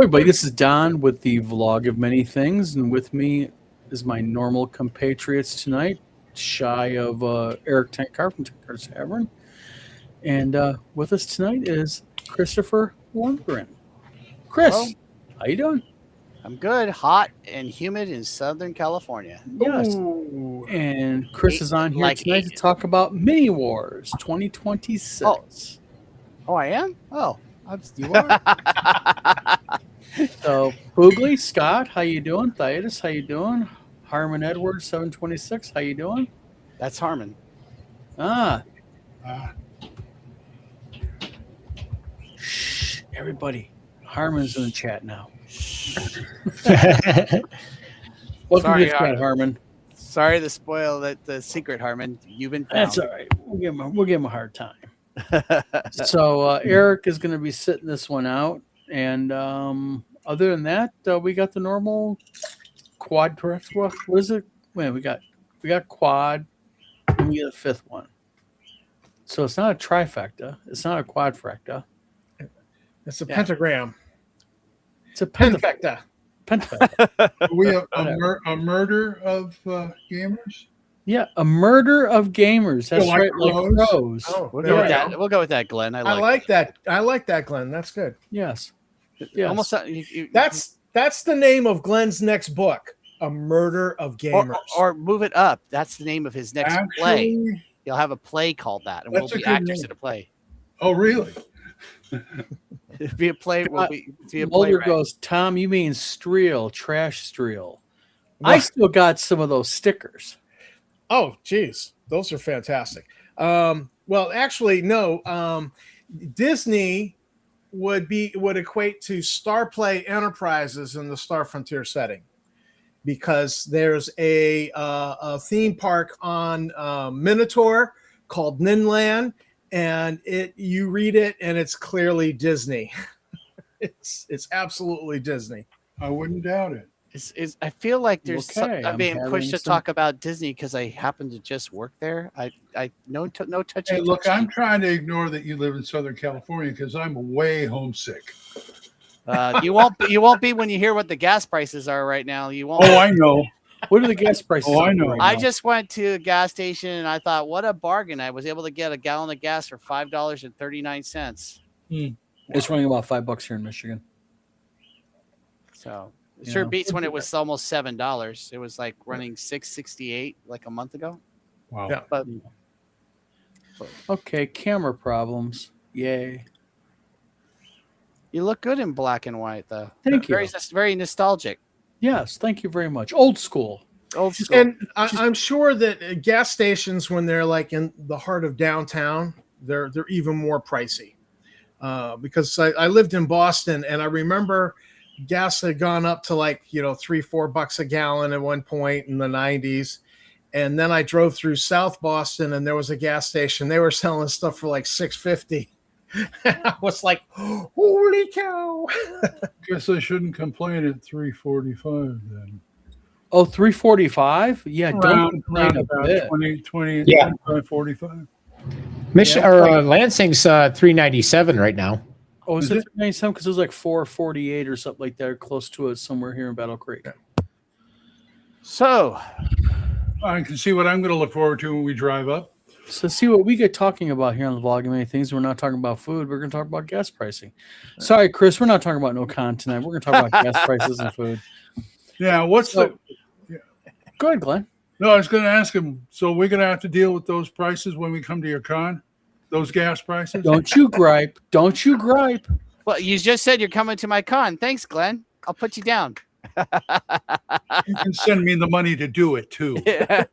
everybody, this is Don with the Vlog of Many Things, and with me is my normal compatriots tonight, shy of Eric Tenkar from Tenkar's Tavern. And with us tonight is Christopher Lundgren. Hello. Chris, how you doing? I'm good. Hot and humid in Southern California. Yes. Ooh. And Chris is on here tonight to talk about Mini Wars 2026. Oh, I am? Oh, you are? So, Boogly, Scott, how you doing? Thaitis, how you doing? Harmon Edwards, 726, how you doing? That's Harmon. Shh, everybody. Harmon's in the chat now. Welcome to the chat, Harmon. Sorry to spoil the secret, Harmon. You've been found. That's all right. We'll give him a hard time. So Eric is going to be sitting this one out, and other than that, we got the normal quad. What is it? Wait, we got quad, and we get a fifth one. So it's not a trifecta. It's not a quadfecta. It's a pentagram. It's a Pentafecta. We have a murder of gamers. Yeah, a murder of gamers. That's like right, crows? like crows. Oh, We'll go with that. We'll go with that, Glenn. I like that. I like that, Glenn. That's good. Yes. Yes. Almost. That's the name of Glenn's next book. A Murder of Gamers. Or move it up. That's the name of his next play. He'll have a play called that, and we'll be actors in a play. Oh, really? It'll be a play. We'll be a Mulder play. goes, Tom, you mean Streel, trash Streel. I still got some of those stickers. Oh, geez. Those are fantastic. Well, actually, no. Disney would equate to Star Play Enterprises in the Star Frontier setting, because there's a theme park on Minotaur called Ninland, and you read it and it's clearly Disney. it's absolutely Disney. I wouldn't doubt it. I feel like there's I'm being pushed to having talk about Disney because I happen to just work there. I no touching. Hey, look, I'm trying to ignore that you live in Southern California because I'm way homesick. You won't be when you hear what the gas prices are right now. You won't. Oh, I know. What are the gas prices? Oh, I know. right I now? just went to a gas station and I thought, what a bargain! I was able to get a gallon of gas for $5.39. It's running about $5 here in Michigan. So it sure beats when it was almost $7. It was like running $6.68 like a month ago. Wow. Yeah. But Okay, camera problems. Yay. you look good in black and white, though. Thank you. Very nostalgic. Yes, thank you very much. Old school. Old school. And I'm sure that gas stations, when they're like in the heart of downtown, they're even more pricey. Because I lived in Boston, and I remember gas had gone up to like $3-4 a gallon at one point in the 90s. And then I drove through South Boston, and there was a gas station. They were selling stuff for like $6.50. I was like, holy cow. Guess I shouldn't complain at 3:45 then. Oh, 345? Yeah, don't complain a about bit. 20, Yeah. 45. Lansing's 397 right now. Oh, is Is it it? 397? Because it was like 448 or something like that, or close to it somewhere here in Battle Creek. So I can see what I'm going to look forward to when we drive up. So see what we get talking about here on the vlog and many things. We're not talking about food. We're going to talk about gas pricing. Sorry, Chris, we're not talking about no con tonight. We're going to talk about gas prices and food. Yeah, Go ahead, Glenn. No, I was going to ask him, so we're going to have to deal with those prices when we come to your con? Those gas prices? Don't you gripe. Don't you gripe. well, you just said you're coming to my con. Thanks, Glenn. I'll put you down. You can send me the money to do it too. I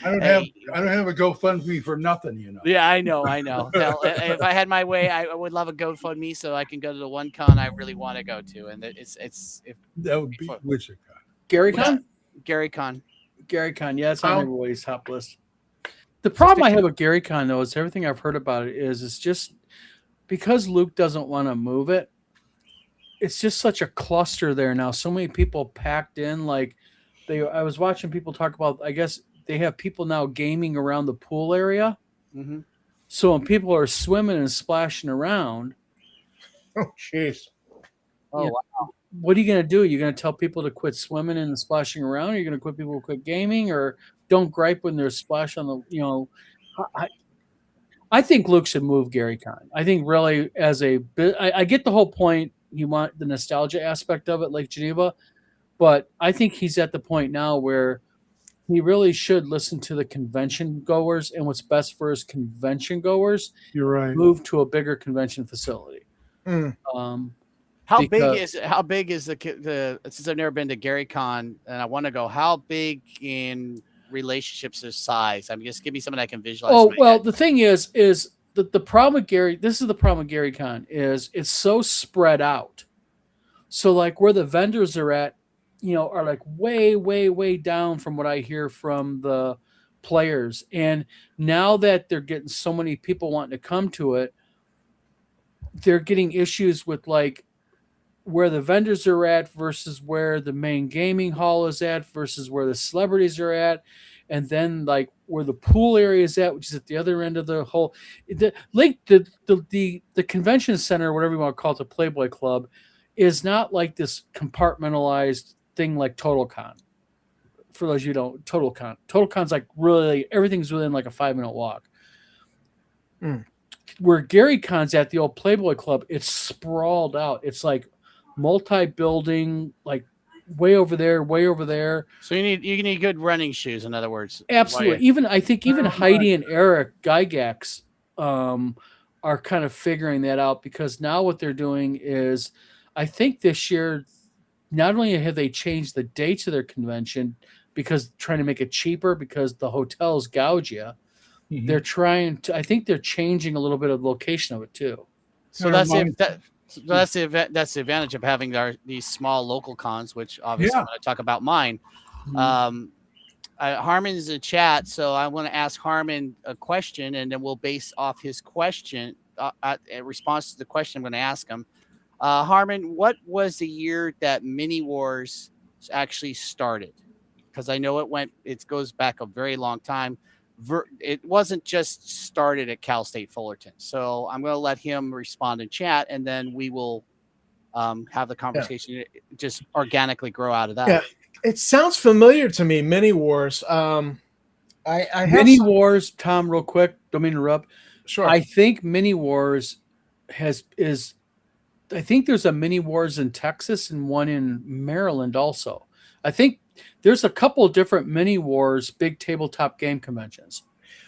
don't have a GoFundMe for nothing, Yeah, I know. Hell, if I had my way, I would love a GoFundMe so I can go to the one con I really want to go to, and That would be which con? Gary Con? Gary Con. Gary Con, yeah, it's on everybody's top list. The problem I have with Gary Con, though, is everything I've heard about it is it's just because Luke doesn't want to move it. It's just such a cluster there now. So many people packed in. Like I was watching people talk about. I guess they have people now gaming around the pool area. Mm-hmm. So when people are swimming and splashing around, Oh, jeez. Oh, Yeah. wow. What are you going to do? You're going to tell people to quit swimming and splashing around? Or you're going to quit people to quit gaming, or don't gripe when there's splash on the, I think Luke should move Gary Kahn. I think really I get the whole point. You want the nostalgia aspect of it, like Geneva, but I think he's at the point now where he really should listen to the convention goers and what's best for his convention goers. You're right. Move to a bigger convention facility. Mm. How Because- big is the since I've never been to Gary Con and I want to go, how big in relationships is size? I mean, just give me something I can visualize. Oh, in my well, head. the thing is the problem with Gary, this is the problem with Gary Con, is it's so spread out. So like where the vendors are at, are like way, way, way down from what I hear from the players. And now that they're getting so many people wanting to come to it, they're getting issues with like where the vendors are at versus where the main gaming hall is at versus where the celebrities are at, and then like where the pool area is at, which is at the other end of the whole the convention center, whatever you want to call it, the Playboy Club, is not like this compartmentalized thing like TotalCon. For those of you who don't, TotalCon's like really everything's within like a 5-minute walk. Where Gary Con's at, the old Playboy Club, it's sprawled out. It's like multi-building, like way over there. So you need good running shoes, in other words. Absolutely. I think Heidi and Eric Gygax are kind of figuring that out, because now what they're doing is, I think this year, not only have they changed the dates of their convention because trying to make it cheaper because the hotels gouge you, they're I think they're changing a little bit of the location of it too. So that's the advantage of having these small local cons, which obviously I'm going to talk about mine. Harmon's in the chat, so I want to ask Harmon a question, and then we'll base off his question, in response to the question I'm going to ask him. Harmon, what was the year that Mini Wars actually started? Because I know it goes back a very long time. It wasn't just started at Cal State Fullerton. So I'm going to let him respond in chat, and then we will have the conversation just organically grow out of that. Yeah, it sounds familiar to me, Mini Wars. I have Mini Wars, Tom, real quick, don't mean to interrupt. Sure. I think Mini Wars I think there's a Mini Wars in Texas and one in Maryland also. I think there's a couple of different Mini Wars big tabletop game conventions.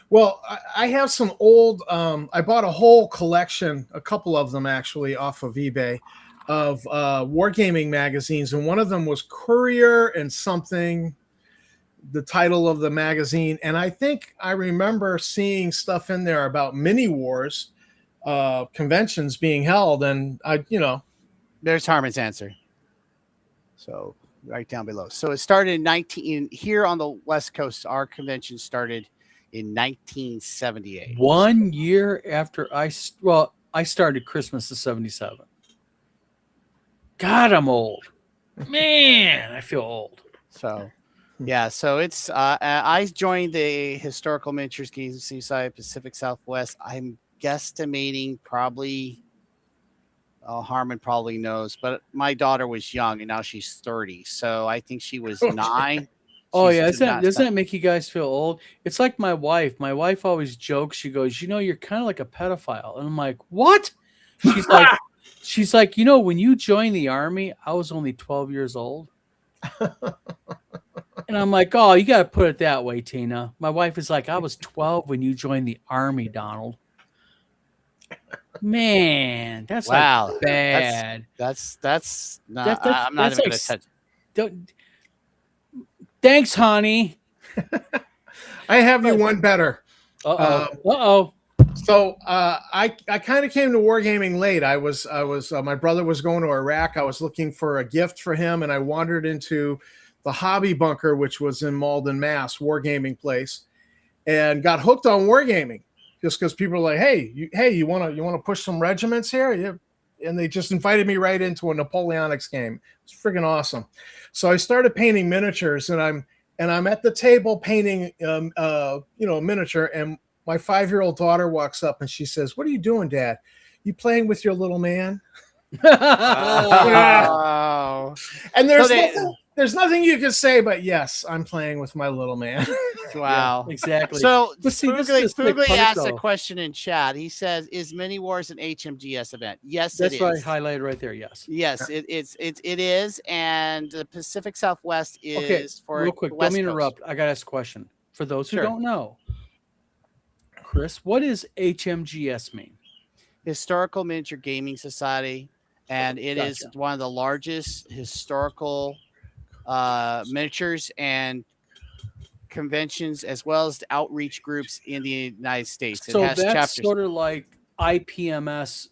Well, I have some old, I bought a whole collection, a couple of them actually, off of eBay, of wargaming magazines. And one of them was Courier and something, the title of the magazine. And I think I remember seeing stuff in there about Mini Wars conventions being held. And There's Harmon's answer. So right down below. So it started here on the West Coast. Our convention started in 1978. 1 year after I started Christmas of 77. God, I'm old. Man, I feel old. So, yeah. So it's I joined the Historical Miniatures Games of Seaside Pacific Southwest. I'm guesstimating probably. Harmon probably knows, but my daughter was young and now she's 30. So I think she was 9. Oh, yeah. Doesn't that make you guys feel old? It's like my wife. My wife always jokes. She goes, you're kind of like a pedophile. And I'm like, what? She's like, when you joined the Army, I was only 12 years old. And I'm like, oh, you got to put it that way, Tina. My wife is like, I was 12 when you joined the Army, Donald. Man, that's wow, like bad. That's not. I'm not even going to touch. Thanks, honey. I have you one better. Uh-oh. So I kind of came to wargaming late. I was my brother was going to Iraq. I was looking for a gift for him, and I wandered into the Hobby Bunker, which was in Malden, Mass, wargaming place, and got hooked on wargaming just because people were like, "Hey, you want to push some regiments here?" Yeah. And they just invited me right into a Napoleonics game. It's freaking awesome. So I started painting miniatures, and I'm at the table painting a miniature, and my 5-year-old daughter walks up and she says, "What are you doing, Dad? You playing with your little man?" Wow. And there's So they- there's nothing you can say but yes, I'm playing with my little man. Wow. Exactly. So But see, this Foogly is like Foogly part, asked a though. question in chat. He says, "Is Mini Wars an HMGS event?" Yes, That's it what I is. highlighted right there. Yes. Yes, it is, and the Pacific Southwest Okay. is for Real quick, the don't West mean to Coast. interrupt. I got to ask a question. For those who Sure. don't know, Chris, what does HMGS mean? Historical Miniature Gaming Society, and it is Gotcha. one of the largest historical miniatures and conventions, as well as the outreach groups in the United States. It So has that's chapters. sort of like IPMS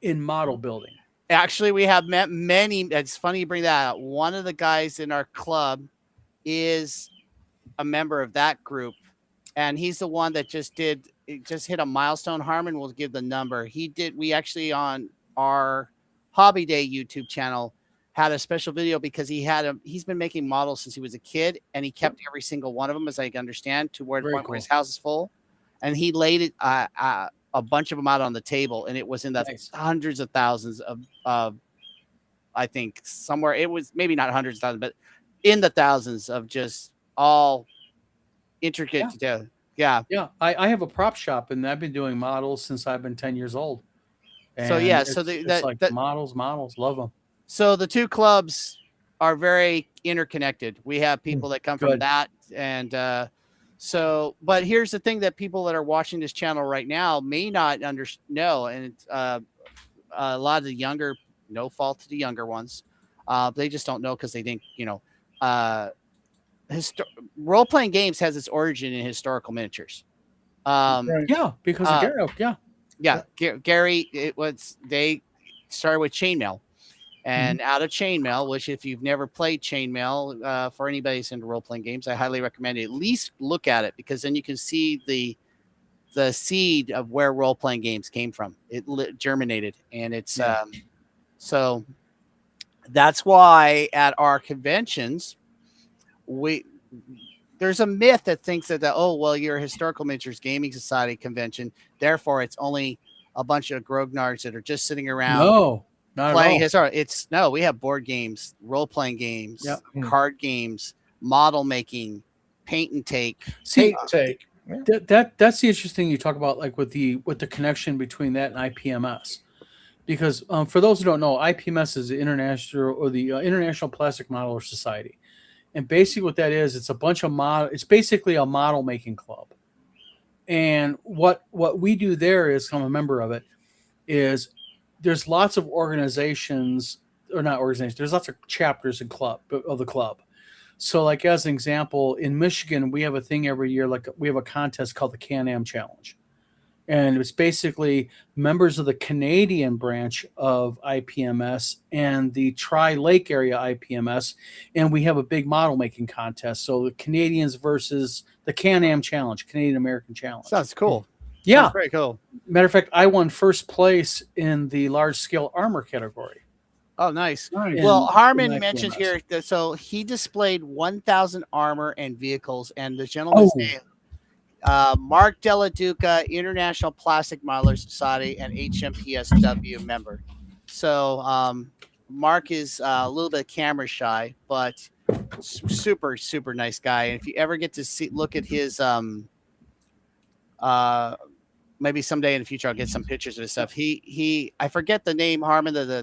in model building. Actually, we have met many. It's funny you bring that up. One of the guys in our club is a member of that group, and he's the one that just hit a milestone. Harmon will give the number. We actually on our Hobby Day YouTube channel had a special video because he's been making models since he was a kid, and he kept every single one of them, as I understand, to where the Very point where his cool. house is full, and he laid it a bunch of them out on the table, and it was in the Nice. hundreds of thousands of I think somewhere it was maybe not hundreds of thousands, but in the thousands of just all intricate Yeah. detail. Yeah. Yeah, I have a prop shop, and I've been doing models since I've been 10 years old. So, And yeah, it's, so it's like models, love them. So the two clubs are very interconnected. We have people that come from Good. that, and but here's the thing that people that are watching this channel right now may not know, and it's, a lot of the younger, no fault to the younger ones, they just don't know because they think, role-playing games has its origin in historical miniatures. Right. Yeah, because of Gareth. Yeah. Yeah, Gary, they started with chainmail, and out of chainmail, which if you've never played chainmail, for anybody who's into role-playing games, I highly recommend it. At least look at it, because then you can see the seed of where role-playing games came from. It germinated, and it's so that's why at our conventions there's a myth that thinks that you're a historical miniatures gaming society convention, therefore it's only a bunch of grognards that are just sitting around No, not playing at all. historical. We have board games, role-playing games, Yep. card games, model making, paint and take. See, Take. that's the interesting thing you talk about, like with the connection between that and IPMS, because for those who don't know, IPMS is the International Plastic Modeler Society, and basically what that is, it's a bunch of It's basically a model making club, and what we do there is, I'm a member of it, is there's lots of organizations, or not organizations. There's lots of chapters of the club. So, like as an example, in Michigan, we have a thing every year. Like we have a contest called the Can-Am Challenge, and it's basically members of the Canadian branch of IPMS and the Tri-Lake area IPMS, and we have a big model making contest. So the Canadians versus the Can-Am Challenge, Canadian American Challenge. Sounds cool. Yeah, Sounds very cool. matter of fact, I won first place in the large scale armor category. Oh, nice. Nice. Well, Harmon in mentions IPMS. here that so he displayed 1,000 armor and vehicles, and the gentleman's name, Mark Della Duca, International Plastic Modeler Society and HMPSW member. So Mark is a little bit camera shy, but super, super nice guy. And if you ever get to look at his maybe someday in the future I'll get some pictures of his stuff. I forget the name, Harmon, the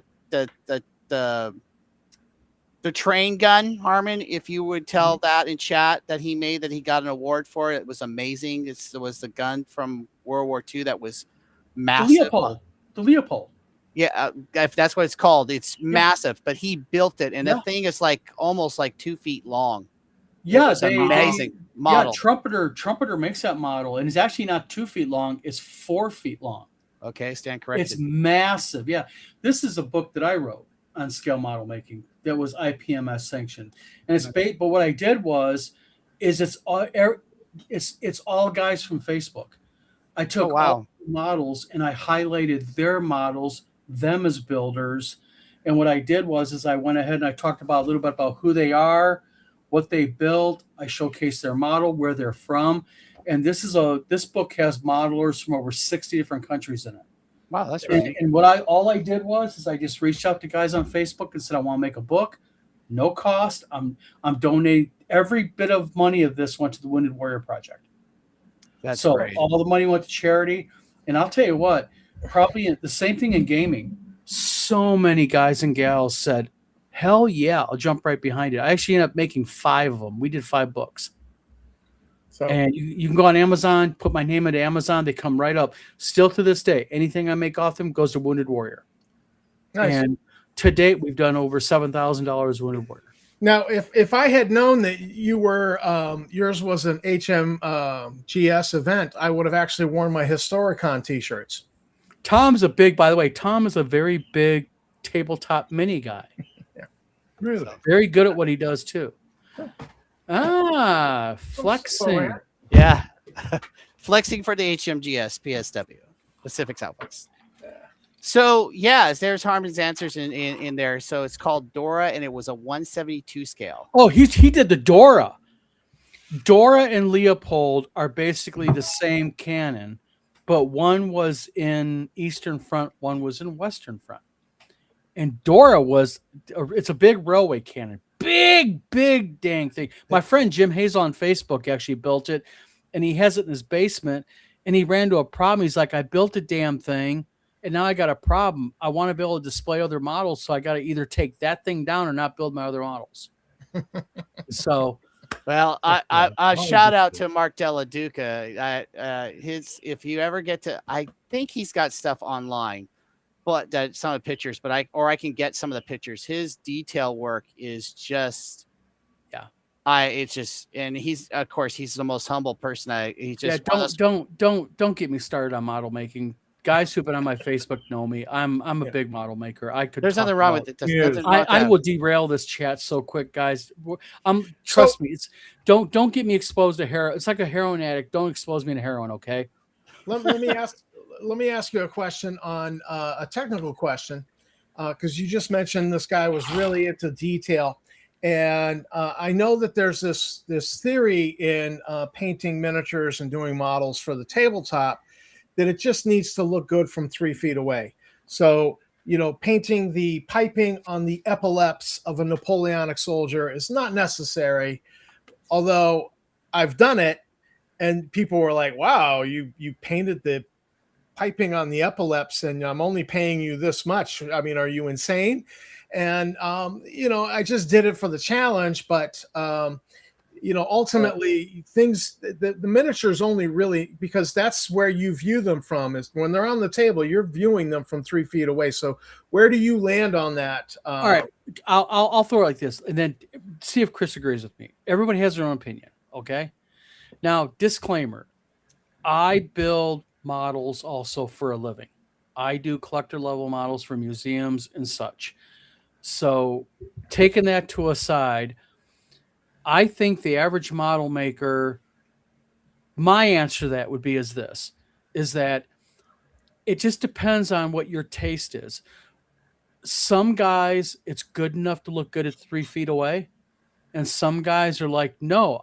train gun, Harmon, if you would tell that in chat that he made, that he got an award for it. It was amazing. It was the gun from World War II that was massive. The Leopold. Yeah, if that's what it's called, it's massive. But he built it, and the thing is like almost like 2 feet long. Yeah, it's amazing model. Yeah, Trumpeter makes that model, and it's actually not 2 feet long; it's 4 feet long. Okay, stand corrected. It's massive. Yeah, this is a book that I wrote on scale model making that was IPMS sanctioned, and it's but what I did is it's all guys from Facebook. I took all the models and I highlighted their models, them as builders, and what I did is I went ahead and I talked about a little bit about who they are, what they built. I showcased their model, where they're from, and this book has modelers from over 60 different countries in it. Wow, that's And, really and all I did was I just reached out to guys on Facebook and said I want to make a book, no cost. I'm donating every bit of money of this went to the Wounded Warrior Project. that's So great. all the money went to charity. And I'll tell you what, probably the same thing in gaming. So many guys and gals said, hell yeah, I'll jump right behind it. I actually ended up making 5 of them. We did 5 books. So And you can go on Amazon, put my name into Amazon. They come right up. Still to this day, anything I make off them goes to Wounded Warrior. nice. And to date, we've done over $7,000 Wounded Warrior. Now, if I had known that you were yours was an HMGS event, I would have actually worn my Historicon t-shirts. By the way, Tom is a very big tabletop mini guy. Really? Very good at what he does too. Flexing. Yeah. Flexing for the HMGS PSW, Pacific Southwest. So, yeah, there's Harmon's answers in there. So it's called Dora, and it was a 172 scale. Oh, he did the Dora. Dora and Leopold are basically the same cannon, but one was in Eastern Front, one was in Western Front. And Dora it's a big railway cannon. Big dang thing. My friend Jim Hazel on Facebook actually built it, and he has it in his basement, and he ran into a problem. He's like, I built a damn thing, and now I got a problem. I want to be able to display other models, so I got to either take that thing down or not build my other models. So, Well, I shout out to Mark Della Duca. If you ever get to, I think he's got stuff online, but that some of the pictures, but I can get some of the pictures. His detail work is just, it's just, and he's, of course, he's the most humble person. He's just don't get me started on model making. Guys who've been on my Facebook know me. I'm a big model maker. There's nothing wrong with it. I will derail this chat so quick, guys. Trust me. Don't get me exposed to heroin. It's like a heroin addict. Don't expose me to heroin, okay? Let me ask you a question on a technical question, because you just mentioned this guy was really into detail, and I know that there's this theory in painting miniatures and doing models for the tabletop that it just needs to look good from 3 feet away. So, painting the piping on the epaulets of a Napoleonic soldier is not necessary, although I've done it, and people were like, wow, you painted the piping on the epaulets and I'm only paying you this much. I mean, are you insane? And, I just did it for the challenge, but, ultimately the miniatures only really, because that's where you view them from, is when they're on the table, you're viewing them from 3 feet away. So where do you land on that? All right. I'll throw it like this and then see if Chris agrees with me. Everybody has their own opinion. Okay. Now, disclaimer, I build models also for a living. I do collector level models for museums and such. So taking that to a side, I think the average model maker, my answer to that would be is that it just depends on what your taste is. Some guys, it's good enough to look good at 3 feet away. And some guys are like, no,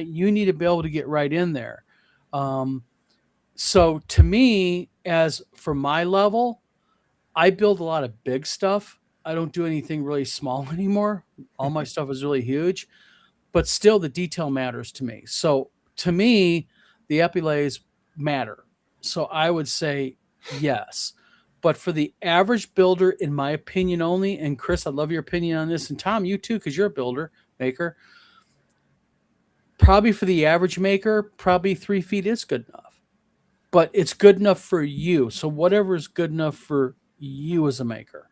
you need to be able to get right in there. So to me, as for my level, I build a lot of big stuff. I don't do anything really small anymore. All my stuff is really huge, but still the detail matters to me. So to me, the epaulettes matter. So I would say yes. But for the average builder, in my opinion only, and Chris, I love your opinion on this, and Tom, you too, because you're a builder, maker. Probably for the average maker, probably 3 feet is good enough. But it's good enough for you. So whatever is good enough for you as a maker.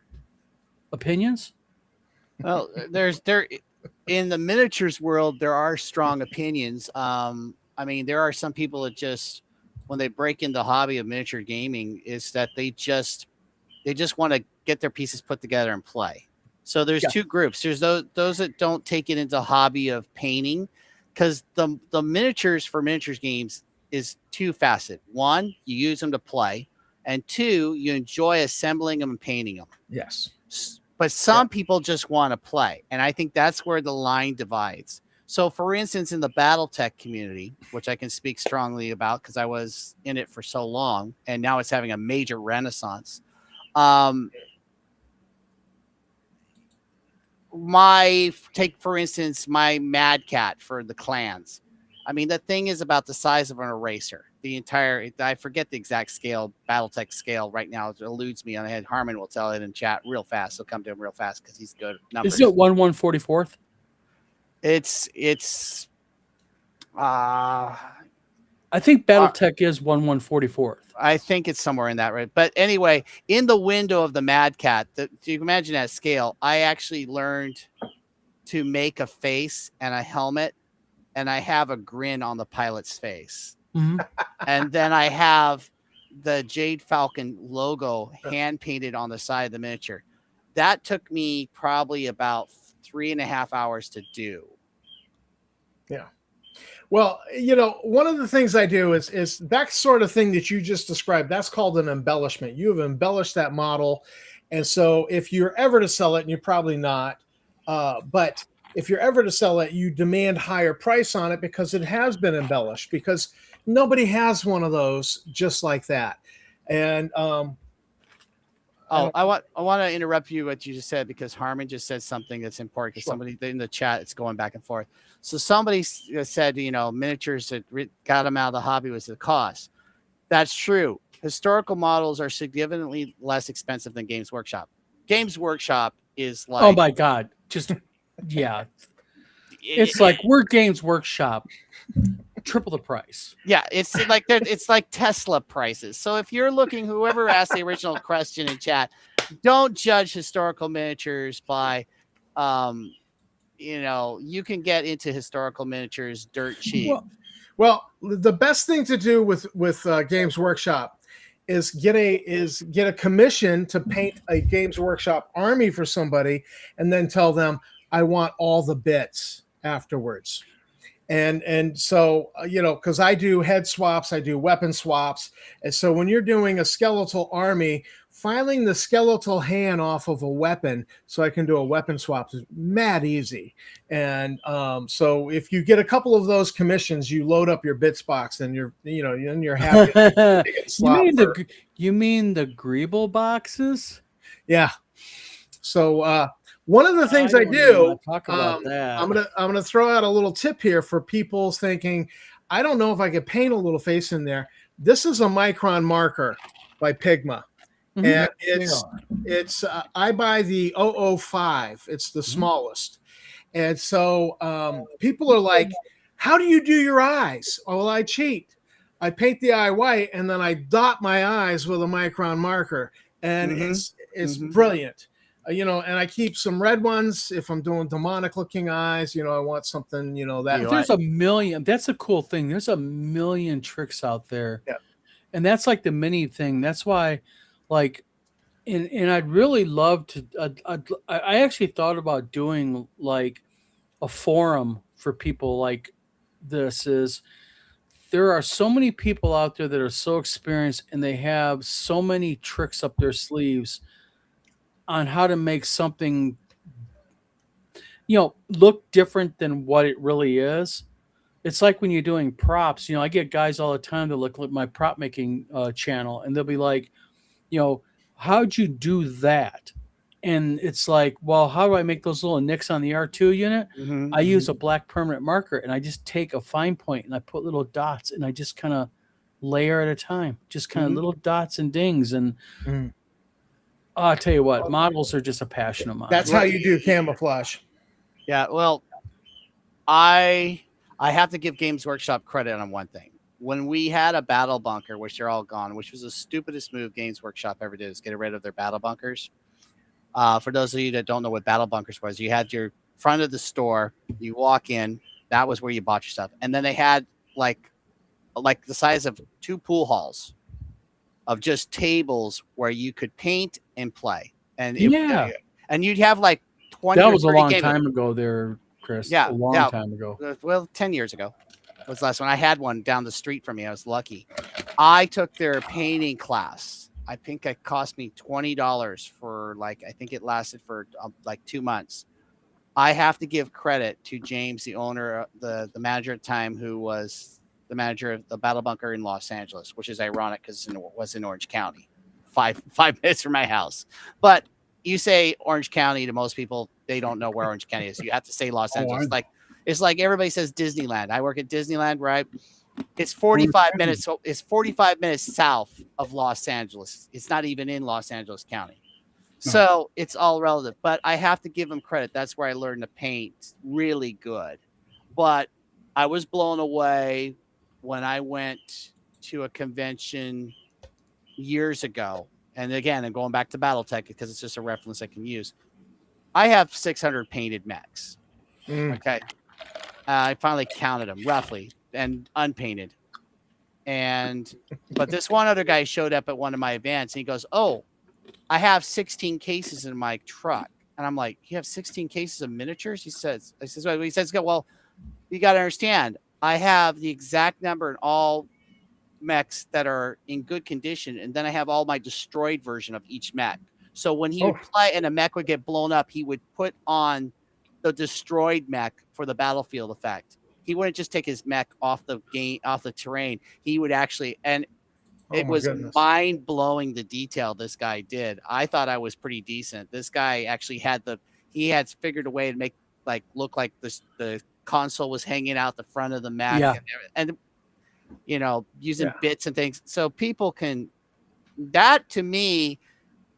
Opinions? Well, there in the miniatures world, there are strong opinions. I mean, there are some people that just, when they break into the hobby of miniature gaming, is that they just want to get their pieces put together and play. So there's two groups. There's those that don't take it into hobby of painting, because the miniatures for miniatures games is two facet. One, you use them to play, and two, you enjoy assembling them and painting them. Yes. But some people just want to play, and I think that's where the line divides. So, for instance, in the BattleTech community, which I can speak strongly about because I was in it for so long, and now it's having a major renaissance. Take for instance my Mad Cat for the clans. I mean, that thing is about the size of an eraser. I forget the exact scale, BattleTech scale right now. It eludes me on the head. Harmon will tell it in chat real fast. He'll come to him real fast because he's good at numbers. Is it 1/144th? It's I think BattleTech is 1/144th. I think it's somewhere in that, right? But anyway, in the window of the Mad Cat, you can imagine that scale. I actually learned to make a face and a helmet, and I have a grin on the pilot's face. Mm-hmm. And then I have the Jade Falcon logo hand painted on the side of the miniature. That took me probably about 3.5 hours to do. Yeah. Well, one of the things I do is that sort of thing that you just described. That's called an embellishment. You have embellished that model. And so if you're ever to sell it, and you're probably not, but if you're ever to sell it, you demand higher price on it because it has been embellished, because nobody has one of those just like that. And I want to interrupt you what you just said, because Harmon just said something that's important, because somebody in the chat, it's going back and forth. So somebody said, miniatures that got them out of the hobby was the cost. That's true. Historical models are significantly less expensive than Games Workshop. Games Workshop is like, oh my God, just yeah. It's like we're Games Workshop, triple the price. Yeah, it's like Tesla prices. So if you're looking, whoever asked the original question in chat, don't judge historical miniatures by, you can get into historical miniatures dirt cheap. Well, the best thing to do with Games Workshop is get a commission to paint a Games Workshop army for somebody, and then tell them, I want all the bits afterwards. And so, because I do head swaps, I do weapon swaps. And so when you're doing a skeletal army, filing the skeletal hand off of a weapon so I can do a weapon swap is mad easy. And so if you get a couple of those commissions, you load up your bits box, and you're happy. You mean the Greeble boxes? Yeah. So one of the things I do, talk about that. I'm gonna throw out a little tip here for people thinking, I don't know if I could paint a little face in there. This is a micron marker by Pigma, and it's I buy the 005. It's the smallest, and so people are like, "How do you do your eyes?" Oh, well, I cheat. I paint the eye white, and then I dot my eyes with a micron marker, and it's brilliant. And I keep some red ones if I'm doing demonic looking eyes. I want something, that. There's a million. That's a cool thing. There's a million tricks out there. Yeah. And that's like the mini thing. That's why, like, and I'd really love to. I actually thought about doing like a forum for people like this. There are so many people out there that are so experienced, and they have so many tricks up their sleeves on how to make something, look different than what it really is. It's like when you're doing props, I get guys all the time that look at my prop making channel, and they'll be like, how'd you do that? And it's like, well, how do I make those little nicks on the R2 unit? I use a black permanent marker, and I just take a fine point and I put little dots, and I just kind of layer at a time, just kind of little dots and dings. And I'll tell you what, models are just a passion of mine. That's how you do camouflage. Yeah, well, I have to give Games Workshop credit on one thing. When we had a battle bunker, which they're all gone, which was the stupidest move Games Workshop ever did, is get rid of their battle bunkers. For those of you that don't know what battle bunkers was, you had your front of the store, you walk in, that was where you bought your stuff. And then they had like the size of 2 pool halls of just tables where you could paint and play. And and you'd have like 20. That was a long time ago there, Chris. Yeah, a long time ago. Well, 10 years ago was the last one. I had one down the street from me. I was lucky. I took their painting class. I think it cost me $20 for I think it lasted for 2 months. I have to give credit to James, the owner, the manager at the time, who was the manager of the Battle Bunker in Los Angeles, which is ironic because it was in Orange County, five minutes from my house. But you say Orange County to most people, they don't know where Orange County is. You have to say Los Angeles. It's like everybody says Disneyland. I work at Disneyland, right? It's 45 minutes. So it's 45 minutes south of Los Angeles. It's not even in Los Angeles County. So it's all relative, but I have to give him credit. That's where I learned to paint really good. But I was blown away when I went to a convention years ago. And again, I'm going back to Battletech because it's just a reference I can use. I have 600 painted mechs. Okay. I finally counted them roughly and unpainted. But this one other guy showed up at one of my events and he goes, "Oh, I have 16 cases in my truck." And I'm like, "You have 16 cases of miniatures?" He says, "Well, you got to understand, I have the exact number in all mechs that are in good condition. And then I have all my destroyed version of each mech. So when he would play and a mech would get blown up, he would put on the destroyed mech for the battlefield effect. He wouldn't just take his mech off the terrain. He would actually, and it was mind blowing the detail this guy did. I thought I was pretty decent. This guy actually had figured a way to make look like the console was hanging out the front of the mech and using bits and things. So people that to me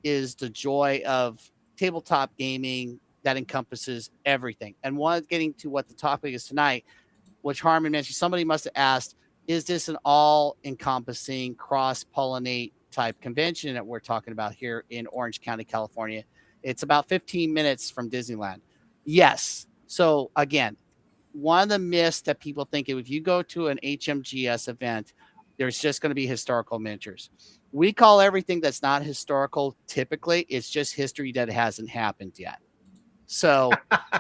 is the joy of tabletop gaming that encompasses everything. And getting to what the topic is tonight, which Harmon mentioned, somebody must have asked, is this an all-encompassing cross-pollinate type convention that we're talking about here in Orange County, California? It's about 15 minutes from Disneyland. Yes. So again, one of the myths that people think, if you go to an HMGS event, there's just going to be historical miniatures. We call everything that's not historical, typically, it's just history that hasn't happened yet. So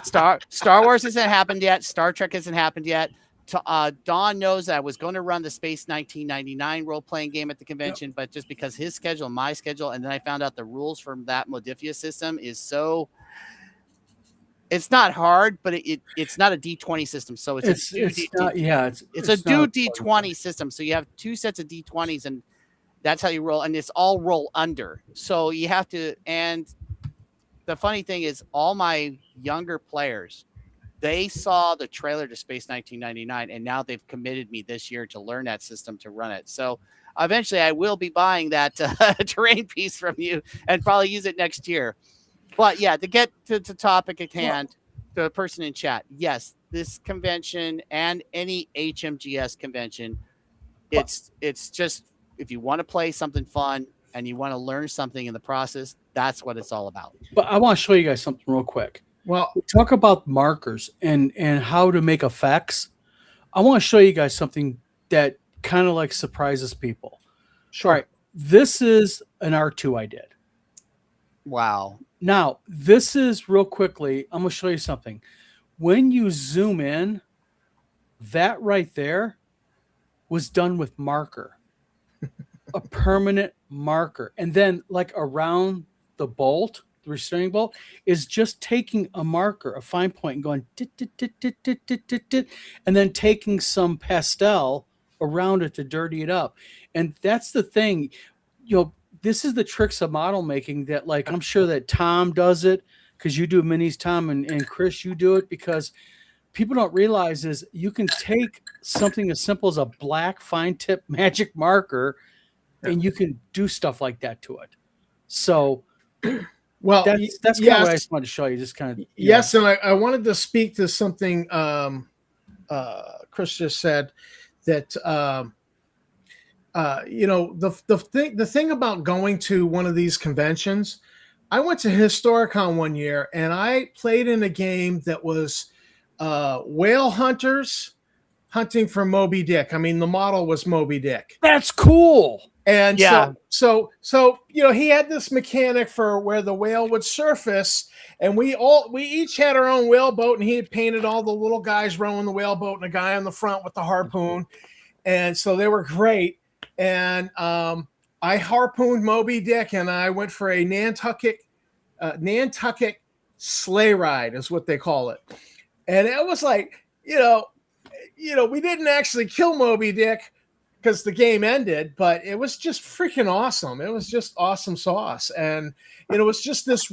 Star Wars hasn't happened yet. Star Trek hasn't happened yet. Don knows that I was going to run the Space 1999 role-playing game at the convention, but just because his schedule, my schedule, and then I found out the rules from that Modiphius system is so... It's not hard, but it's not a D20 system. So it's a do D20 system. So you have two sets of D20s, and that's how you roll. And it's all roll under. So you have to. And the funny thing is, all my younger players, they saw the trailer to Space 1999, and now they've committed me this year to learn that system to run it. So eventually, I will be buying that terrain piece from you and probably use it next year. But yeah, to get to the topic at hand, the person in chat, yes, this convention and any HMGS convention, it's just, if you want to play something fun and you want to learn something in the process, that's what it's all about. But I want to show you guys something real quick. Well, we talk about markers and how to make effects. I want to show you guys something that kind of surprises people. Sure. All right, this is an R2 I did. Wow. Now, this is real quickly, I'm going to show you something. When you zoom in, that right there was done with marker, a permanent marker. And then around the bolt, the restraining bolt, is just taking a marker, a fine point, and going dit, dit, dit, dit, dit, dit, dit, dit, and then taking some pastel around it to dirty it up. And that's the thing, this is the tricks of model making that I'm sure that Tom does it because you do minis, Tom, and Chris, you do it because people don't realize is you can take something as simple as a black fine tip magic marker and you can do stuff like that to it. So well, that's kind of what I just wanted to show you. Just kind of yes, and I wanted to speak to something Chris just said that the thing about going to one of these conventions, I went to Historicon one year and I played in a game that was whale hunters hunting for Moby Dick. I mean, the model was Moby Dick. That's cool. And so he had this mechanic for where the whale would surface, and we each had our own whaleboat, and he had painted all the little guys rowing the whaleboat and a guy on the front with the harpoon. And so they were great. And I harpooned Moby Dick, and I went for a Nantucket sleigh ride is what they call it. And it was like, we didn't actually kill Moby Dick because the game ended, but it was just freaking awesome. It was just awesome sauce. And it was just this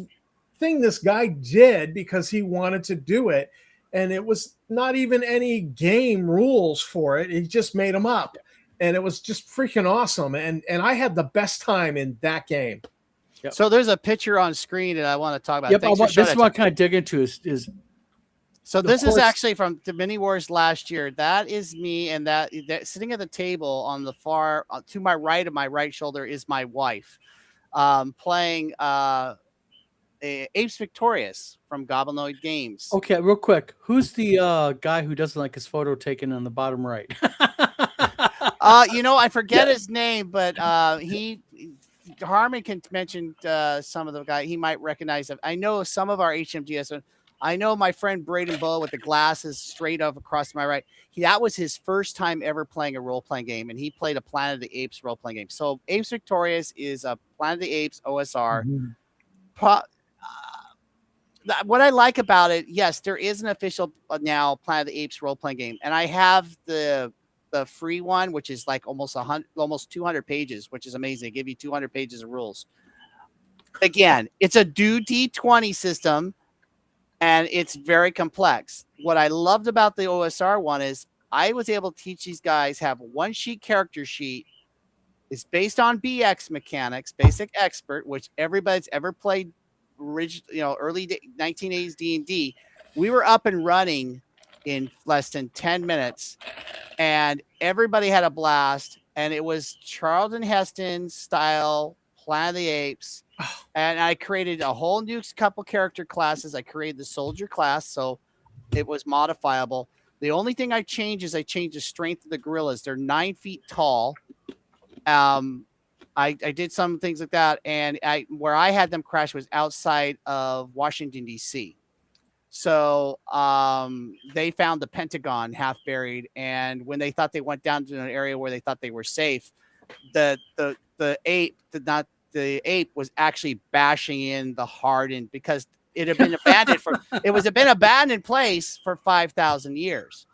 thing this guy did because he wanted to do it. And it was not even any game rules for it. He just made them up. And it was just freaking awesome. And I had the best time in that game. Yep. So there's a picture on screen that I want to talk about. Yep, this is what I kind of dig into is so this is actually from the Mini Wars last year. That is me, and that sitting at the table on the far to my right of my right shoulder is my wife, playing Apes Victorious from Goblinoid Games. Okay, real quick, who's the guy who doesn't like his photo taken on the bottom right? I forget his name, but Harmon can mention some of the guy he might recognize. I know some of our HMGS. I know my friend Braden Bull with the glasses straight up across my right. That was his first time ever playing a role-playing game, and he played a Planet of the Apes role-playing game. So Apes Victorious is a Planet of the Apes OSR. Mm-hmm. What I like about it, yes, there is an official now Planet of the Apes role-playing game, and I have the free one, which is like almost 200 pages, which is amazing. They give you 200 pages of rules. Again, it's a do D20 system, and it's very complex. What I loved about the OSR one is I was able to teach these guys have one sheet character sheet. It's based on BX mechanics, basic expert, which everybody's ever played, early 1980s D&D. We were up and running in less than 10 minutes, and everybody had a blast. And it was Charlton Heston style Planet of the Apes. And I created a whole new couple character classes. I created the soldier class, so it was modifiable. The only thing I changed is I changed the strength of the gorillas. They're 9 feet tall. I did some things like that, and where I had them crash was outside of Washington, D.C. So they found the Pentagon half buried, and when they thought they went down to an area where they thought they were safe, the ape was actually bashing in the hardened because it had been abandoned been abandoned place for 5,000 years.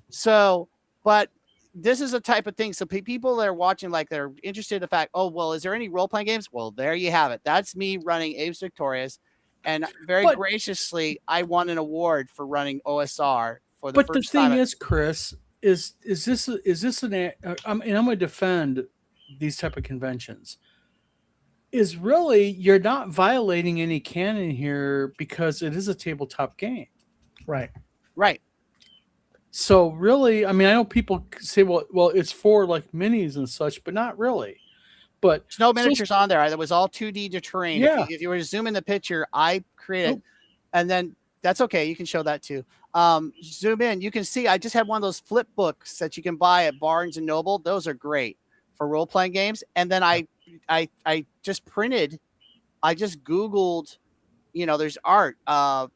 So, but this is a type of thing. So people that are watching, like, they're interested in the fact, oh, well, is there any role-playing games? Well, there you have it. That's me running Apes Victorious. And graciously, I won an award for running OSR for the first time. But the thing is, Chris, is this and I'm going to defend these type of conventions. Is really, you're not violating any canon here because it is a tabletop game. Right. So really, I mean, I know people say, well, it's for like minis and such, but not really. But there's no miniatures on there. It was all 2D terrain. Yeah. If you were to zoom in the picture, I created, and then that's okay. You can show that too. Zoom in. You can see I just had one of those flip books that you can buy at Barnes and Noble. Those are great for role-playing games. And then I just printed. I just Googled. There's art,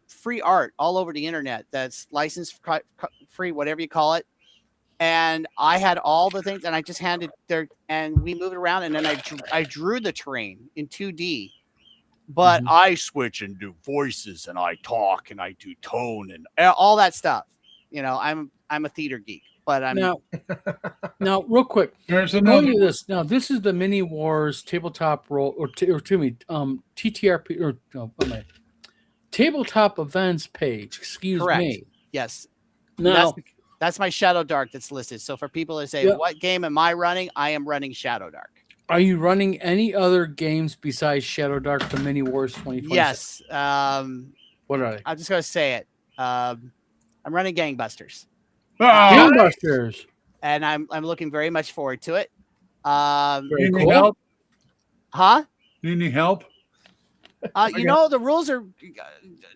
free art all over the internet that's licensed free, whatever you call it. And I had all the things, and I just handed there, and we moved around, and then I drew the terrain in 2D. But I switch and do voices, and I talk, and I do tone, and all that stuff. I'm a theater geek, but I'm now real quick. There's another this. Now this is the Mini Wars tabletop TTRP or tabletop events page. Excuse me. Yes. Now that's my Shadow Dark that's listed. So for people to say, what game am I running? I am running Shadow Dark. Are you running any other games besides Shadow Dark, the Mini Wars 2020? Yes. What are they? I'm just going to say it. I'm running Gangbusters. Gangbusters. And I'm looking very much forward to it. You need help? Huh? You need help? The rules are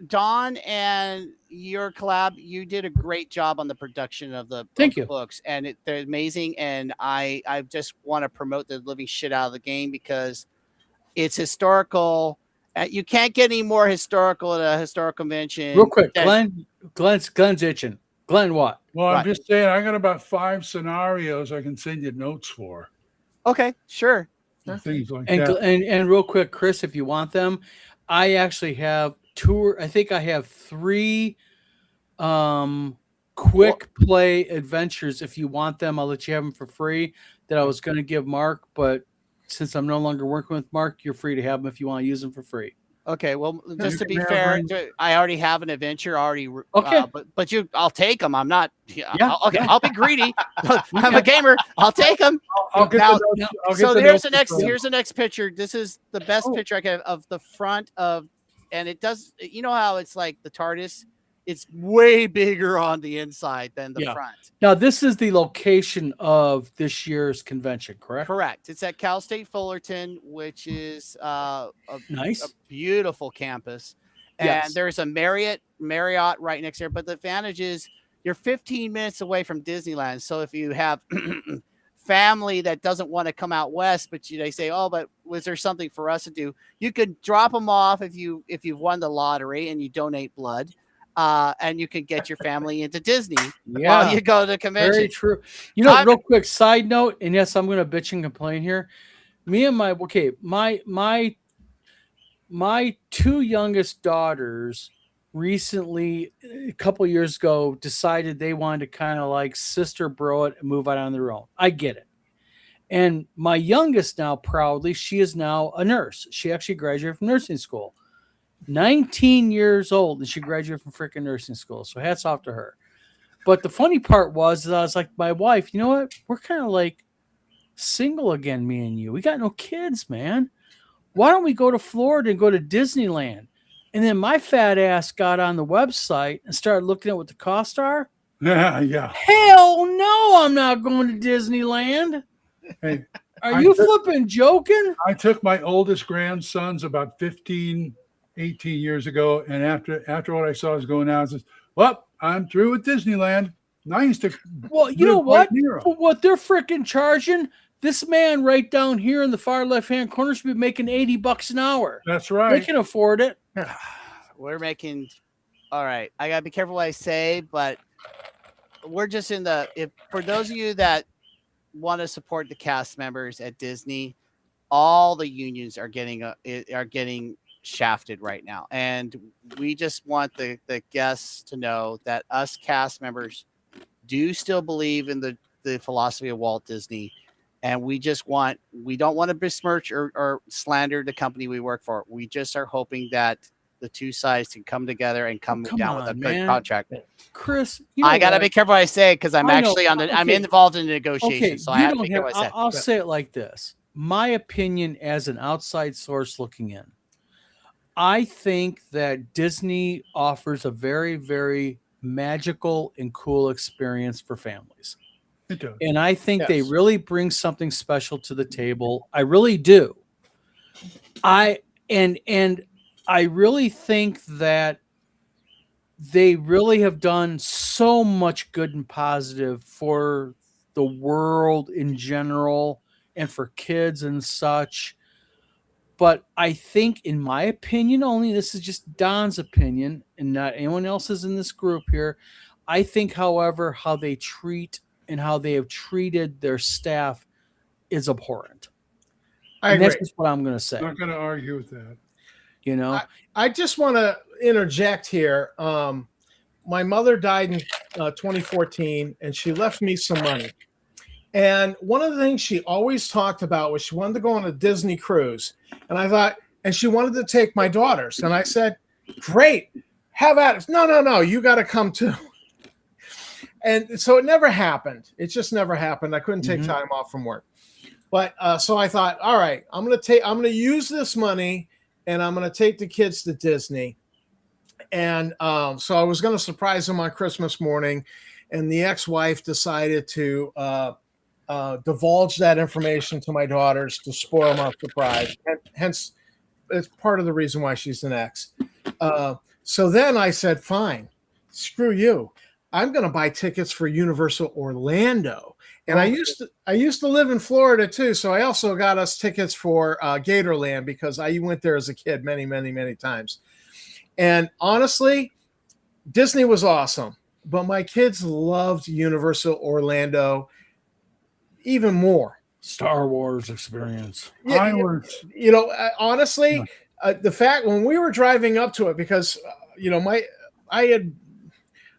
Don and your collab. You did a great job on the production of the books, and they're amazing. And I just want to promote the living shit out of the game because it's historical. You can't get any more historical at a historical convention. Real quick, Glenn's itching. Glenn, what? Well, I'm just saying, I got about 5 scenarios I can send you notes for. Okay, sure. Things like that. And real quick, Chris, if you want them, I actually have I think I have 3 quick play adventures. If you want them, I'll let you have them for free. That I was going to give Mark, but since I'm no longer working with Mark, you're free to have them if you want to use them for free. Okay, well, just to You be can have fair, them. I already have an adventure already. Okay. But I'll take them. I'm not. Yeah, I'll be greedy. I'm a gamer. I'll take them. I'll get Now- the notes. I'll get So the here's notes the next. from- Here's the next picture. This is the best Oh. picture I can have of the front of, and it does. You know how it's like the TARDIS. It's way bigger on the inside than the Yeah. front. Now, this is the location of this year's convention, correct? Correct. It's at Cal State Fullerton, which is a Nice. beautiful campus. And Yes. there's a Marriott right next there. But the advantage is you're 15 minutes away from Disneyland. So if you have family that doesn't want to come out west, but they say, "Oh, but was there something for us to do?" You could drop them off if you've won the lottery and you donate blood. And you can get your family into Disney while you go to the convention. Very true. You know, I'm- real quick side note, and yes, I'm going to bitch and complain here. Me and my 2 youngest daughters recently, a couple years ago, decided they wanted to kind of like sister bro it and move out on their own. I get it. And my youngest now, proudly, she is now a nurse. She actually graduated from nursing school. 19 years old, and she graduated from freaking nursing school. So hats off to her. But the funny part was I was like, my wife, you know what? We're kind of like single again, me and you. We got no kids, man. Why don't we go to Florida and go to Disneyland? And then my fat ass got on the website and started looking at what the costs are. Yeah. Hell no, I'm not going to Disneyland. Hey, Are you flipping joking? I took my oldest grandsons about 15, 18 years ago, and after what I saw was going on, I says, "Well, I'm through with Disneyland." And I used to. Well, you live know what? right near 'em. For what they're freaking charging, this man right down here in the far left-hand corner should be making $80 an hour. That's They right. can afford it. We're making. All right, I gotta be careful what I say, but we're just in the. If for those of you that want to support the cast members at Disney, all the unions are getting shafted right now, and we just want the guests to know that us cast members do still believe in the philosophy of Walt Disney, and we don't want to besmirch or slander the company we work for. We just are hoping that the two sides can come together and come Come down with a on, good man. contract. Chris, you know I gotta what? be careful what I say because I'm I know. actually I'm Okay. involved in the negotiation, Okay, so I you have to don't be careful what I say. I'll say it like this. My opinion as an outside source looking in, I think that Disney offers a very, very magical and cool experience for families. It does. And I think they Yes. really bring something special to the table. I really do. I really think that they really have done so much good and positive for the world in general and for kids and such. But I think, in my opinion only, this is just Don's opinion and not anyone else's in this group here. I think, however, how they treat and how they have treated their staff is abhorrent. I And agree. that's just what I'm going to say. I'm not going to argue with that. You know, I just want to interject here. My mother died in 2014, and she left me some money. And one of the things she always talked about was she wanted to go on a Disney cruise. And I thought, and she wanted to take my daughters. And I said, great, have at it. No, you got to come too. And so it never happened. It just never happened. I couldn't take time off from work. But so I thought, all right, I'm going to use this money and I'm going to take the kids to Disney. And so I was going to surprise them on Christmas morning. And the ex-wife decided to divulge that information to my daughters to spoil my surprise. Hence, it's part of the reason why she's an ex. So then I said, fine, screw you. I'm going to buy tickets for Universal Orlando. And I used to live in Florida too. So I also got us tickets for Gatorland because I went there as a kid many, many, many times. And honestly, Disney was awesome, but my kids loved Universal Orlando even more. Star Wars experience. Yeah, I was honestly, the fact when we were driving up to it, because I had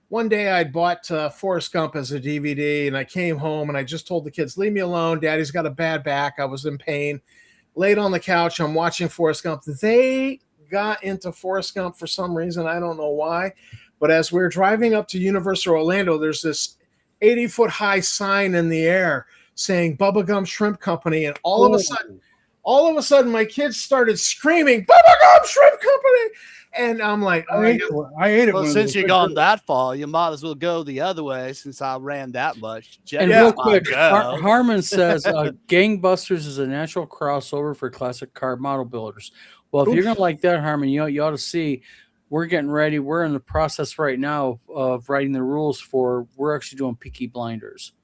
one day I'd bought Forrest Gump as a DVD, and I came home and I just told the kids, leave me alone. Daddy's got a bad back. I was in pain. Laid on the couch, I'm watching Forrest Gump. They got into Forrest Gump for some reason. I don't know why. But as we're driving up to Universal Orlando, there's this 80-foot high sign in the air saying Bubba Gump Shrimp Company. And all of a sudden, my kids started screaming, Bubba Gump Shrimp Company. And I'm like, I ate it. Well, when since it you've was gone that far, you might as well go the other way since I ran that much. And real quick, Harmon says Gangbusters is a natural crossover for classic car model builders. Well, if you're going to like that, Harmon, you ought to see we're getting ready. We're in the process right now of writing the rules we're actually doing Peaky Blinders.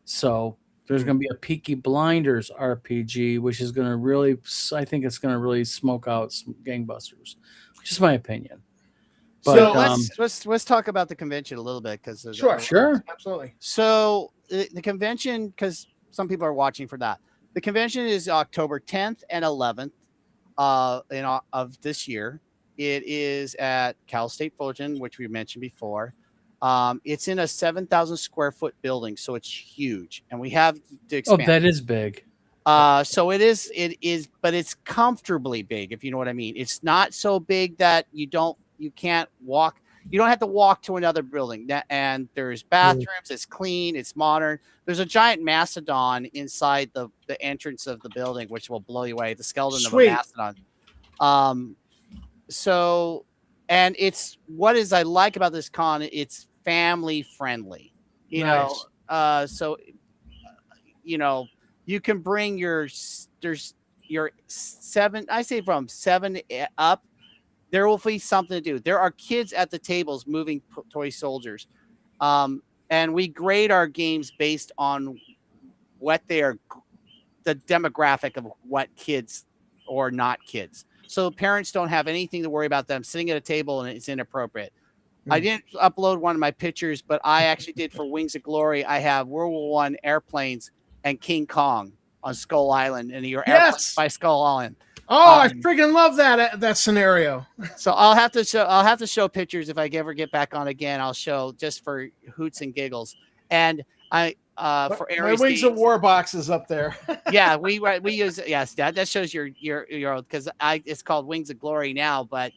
So there's going to be a Peaky Blinders RPG, which is going to really, I think it's going to really smoke out some Gangbusters. Just my opinion. But, so let's talk about the convention a little bit because sure, absolutely. So the convention, because some people are watching for that. The convention is October 10th and 11th of this year. It is at Cal State Fullerton, which we mentioned before. It's in a 7,000 square foot building, so it's huge, and we have to expand. Oh, that is big. So it is, but it's comfortably big, if you know what I mean. It's not so big that you can't walk. You don't have to walk to another building. And there's bathrooms. It's clean. It's modern. There's a giant mastodon inside the entrance of the building, which will blow you away. The skeleton of a mastodon. So, and it's what is I like about this con. It's family friendly. You know, you can bring your 7. I say from 7 up. There will be something to do. There are kids at the tables moving toy soldiers, and we grade our games based on what they are, the demographic of what kids or not kids. So parents don't have anything to worry about them sitting at a table and it's inappropriate. I didn't upload one of my pictures, but I actually did for Wings of Glory. I have World War I airplanes and King Kong on Skull Island, and your airplanes by Skull Island. Oh, I freaking love that scenario. So I'll have to show pictures if I ever get back on again. I'll show just for hoots and giggles. And for Aries my Wings of War boxes up there. Yeah, we use it. Yes, that shows your old, because it's called Wings of Glory now, but